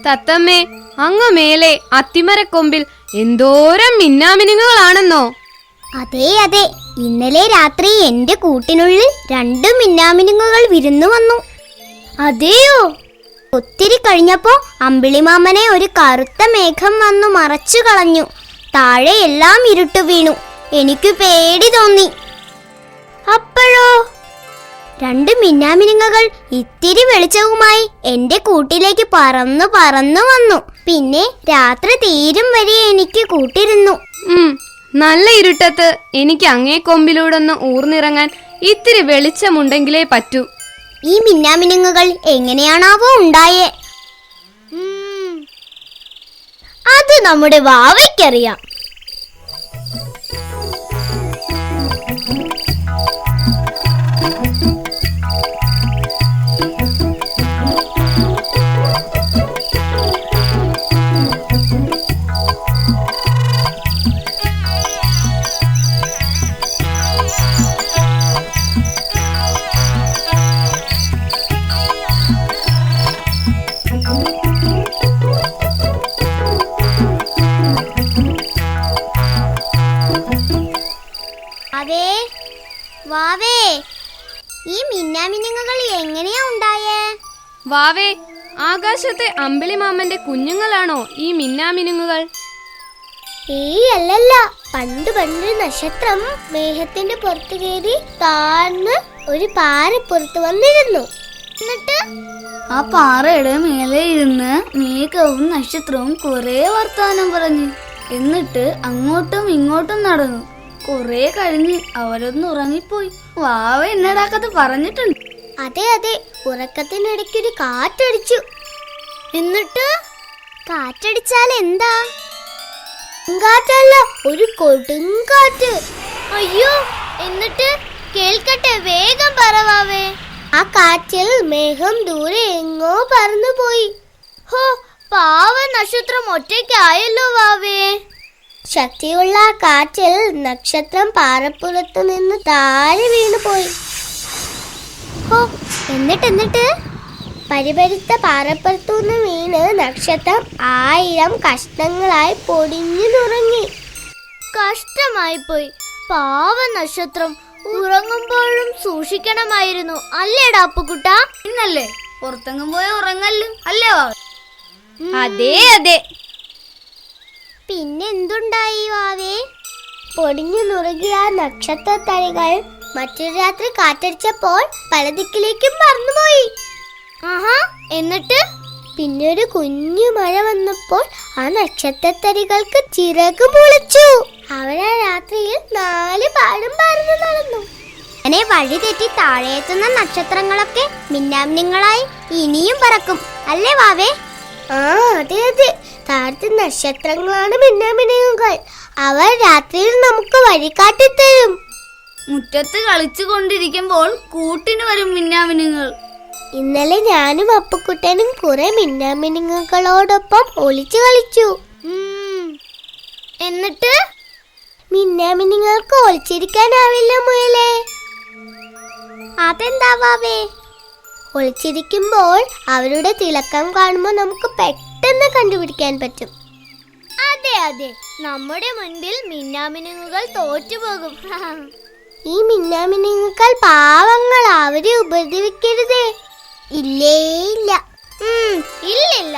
തത്തമ്മേ, അങ്ങ് മേലെ അത്തിമരക്കൊമ്പിൽ എന്തോരം മിന്നാമിനുങ്ങുകളാണെന്നോ. അതെ അതെ, ഇന്നലെ രാത്രി എന്റെ കൂട്ടിനുള്ളിൽ 2 മിന്നാമിനുങ്ങുകൾ വിരുന്നു വന്നു. അതെയോ? ഒത്തിരി കഴിഞ്ഞപ്പോ അമ്പിളിമാമനെ ഒരു കറുത്ത മേഘം വന്നു മറച്ചു കളഞ്ഞു. താഴെ എല്ലാം ഇരുട്ട് വീണു. എനിക്ക് പേടി തോന്നി. അപ്പോഴോ? 2 മിന്നാമിനുങ്ങുകൾ ഇത്തിരി വെളിച്ചവുമായി എന്റെ കൂട്ടിലേക്ക് പറന്നു പറന്നു വന്നു. പിന്നെ രാത്രി തീരും വരെ എനിക്ക് കൂട്ടിരുന്നു. നല്ല ഇരുട്ടത്ത് എനിക്ക് അങ്ങേ കൊമ്പിലൂടൊന്ന് ഊർന്നിറങ്ങാൻ ഇത്തിരി വെളിച്ചമുണ്ടെങ്കിലേ പറ്റൂ. ഈ മിന്നാമിനുങ്ങുകൾ എങ്ങനെയാണാവോ ഉണ്ടായേ? അത് നമ്മുടെ വാവയ്ക്കറിയാം. വാവേ, ഈ മിന്നാമിനുങ്ങുകൾ എങ്ങനെയാ ഉണ്ടായേ? വാവേ, ആകാശത്തെ അമ്പിളിമാമന്റെ കുഞ്ഞുങ്ങളാണോ ഈ മിന്നാമിനുങ്ങുകൾ? അല്ലല്ല, പണ്ട് നക്ഷത്രം മേഘത്തിന്റെ പുറത്ത് കയറി താഴ്ന്ന് ഒരു പാറപ്പുറത്ത് വന്നിരുന്നു. എന്നിട്ട് ആ പാറയുടെ മേലെ ഇരുന്ന് മേഘവും നക്ഷത്രവും കുറെ വർത്തമാനം പറഞ്ഞു. എന്നിട്ട് അങ്ങോട്ടും ഇങ്ങോട്ടും നടന്നു. കുറെ കഴിഞ്ഞ് അവരൊന്ന് ഉറങ്ങിപ്പോയി. വാവ എന്നടാക്കത്ത് പറഞ്ഞിട്ടുണ്ട്. അതെ അതെ, ഉറക്കത്തിനിടയ്ക്കൊരു കാറ്റടിച്ചു. എന്നിട്ട് കാറ്റടിച്ചാൽ എന്താ? കാറ്റല്ല, ഒരു കൊടുങ്കാറ്റ്. അയ്യോ, എന്നിട്ട് കേൾക്കട്ടെ, വേഗം പറവാവേ. ആ കാറ്റിൽ മേഘം ദൂരെ എങ്ങോ പറന്നുപോയി. ഹോ, പാവ നക്ഷത്രം ഒറ്റയ്ക്കായല്ലോ വാവേ. ശക്തിയുള്ള കാറ്റിൽ നക്ഷത്രം പാറപ്പുറത്തു നിന്ന് താഴെ വീണുപോയി. ഹോ, എന്നിട്ട് പരിപരിത്ത പാറപ്പുറത്തുനിന്ന് വീണ് നക്ഷത്രം 1000 കഷ്ണങ്ങളായി പൊടിഞ്ഞു നുറങ്ങി. കഷ്ടമായി പോയി. പാവ നക്ഷത്രം. ഉറങ്ങുമ്പോഴും സൂക്ഷിക്കണമായിരുന്നു, അല്ലേടാ അപ്പുക്കുട്ട? ഇന്നല്ലേ പുറത്തെങ്ങും പോയ ഉറങ്ങല്ലും അല്ലേ വാവ? അതെ അതെ. പിന്നെന്തുണ്ടായി വാവേ? പൊടിഞ്ഞു നുറുകിയ നക്ഷത്ര തളികൾ മറ്റൊരു രാത്രി കാറ്റടിച്ചപ്പോൾ പല ദിക്കിലേക്കും പറന്നുപോയി. ആഹാ, എന്നിട്ട് പിന്നൊരു കുഞ്ഞു മഴ വന്നപ്പോൾ ആ നക്ഷത്രത്തരികൾക്ക് ചിറക് മുളച്ചു. അവരാ രാത്രിയിൽ 4 പാടും പറന്നു നടന്നു. അങ്ങനെ വഴി തെറ്റി താഴെയെത്തുന്ന നക്ഷത്രങ്ങളൊക്കെ മിന്നാമിനുങ്ങളായി ഇനിയും പറക്കും, അല്ലേ വാവേ? ആ അതെ അതെ, താഴത്തെ നക്ഷത്രങ്ങളാണ് മിന്നാമിനുങ്ങൾ. അവർ രാത്രിയിൽ നമുക്ക് വഴികാട്ടിത്തരും. മുറ്റത്ത് കളിച്ചു കൊണ്ടിരിക്കുമ്പോൾ കൂട്ടിന് വരും മിന്നാമിനുങ്ങൾ. ഇന്നലെ ഞാനും അപ്പുക്കുട്ടനും കുറെ മിന്നാമിനുങ്ങളോടൊപ്പം ഒളിച്ചു കളിച്ചു. എന്നിട്ട് മിന്നാമിനുങ്ങൾക്ക് ഒളിച്ചിരിക്കാനാവില്ല മുയലേ. അതെന്താ വാവേ? ഒളിച്ചിരിക്കുമ്പോൾ അവരുടെ തിളക്കം കാണുമ്പോൾ നമുക്ക് പെട്ടെന്ന് കണ്ടുപിടിക്കാൻ പറ്റും. അതെ അതെ, നമ്മുടെ മുൻപിൽ മിന്നാമിനുങ്ങുകൾ തോറ്റുപോകും. ഈ മിന്നാമിനുങ്ങൾ പാവങ്ങൾ, അവരെ ഉപദ്രവിക്കരുതേ. ഇല്ലേ ഇല്ല. ഇല്ലില്ല.